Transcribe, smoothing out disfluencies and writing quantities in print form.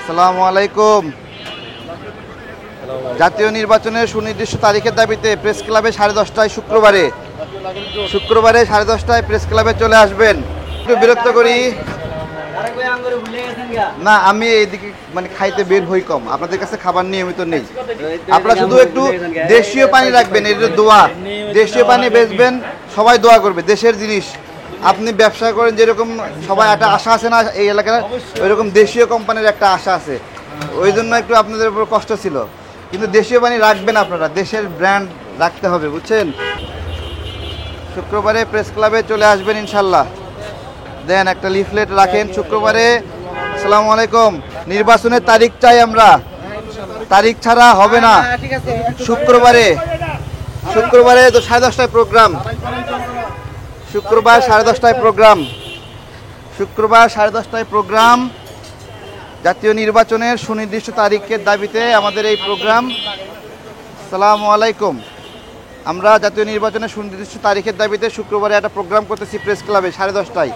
আসসালামু আলাইকুম। জাতীয় নির্বাচনের সুনির্দিষ্ট তারিখের দাবিতে প্রেস ক্লাবে 10:30টায় শুক্রবারে 10:30টায় প্রেস ক্লাবে চলে আসবেন। একটু বিরক্ত করি না, আমি এইদিকে মানে খাইতে বের হই কম, আপনাদের কাছে খাবার নিয়মিত নেই। আপনারা শুধু একটু দেশীয় পানি রাখবেন, এটা দোয়া। দেশীয় পানি বেচবেন, সবাই দোয়া করবে, দেশের জিনিস। আপনি ব্যবসা করেন যেরকম, সবাই একটা আশা আছে না এই এলাকার, ওইরকম দেশীয় কোম্পানির একটা আশা আছে, ওই জন্য একটু আপনাদের উপর কষ্ট ছিল। কিন্তু দেশীয় পানি রাখবেন আপনারা, দেশের ব্র্যান্ড রাখতে হবে, বুঝছেন। শুক্রবারে প্রেস ক্লাবে চলে আসবেন ইনশাল্লাহ। দেন একটা লিফলেট রাখেন শুক্রবারে। আসসালামু আলাইকুম। নির্বাচনের তারিখ চাই আমরা, তারিখ ছাড়া হবে না। শুক্রবারে তো 10:30টায় প্রোগ্রাম, শুক্রবার 10:30টায় প্রোগ্রাম, শুক্রবার 10:30টায় প্রোগ্রাম। জাতীয় নির্বাচনের সুনির্দিষ্ট তারিখের দাবিতে আমাদের এই প্রোগ্রাম। আসসালামু আলাইকুম। আমরা জাতীয় নির্বাচনের সুনির্দিষ্ট তারিখের দাবিতে শুক্রবারে একটা প্রোগ্রাম করতেছি প্রেস ক্লাবে 10:30টায়।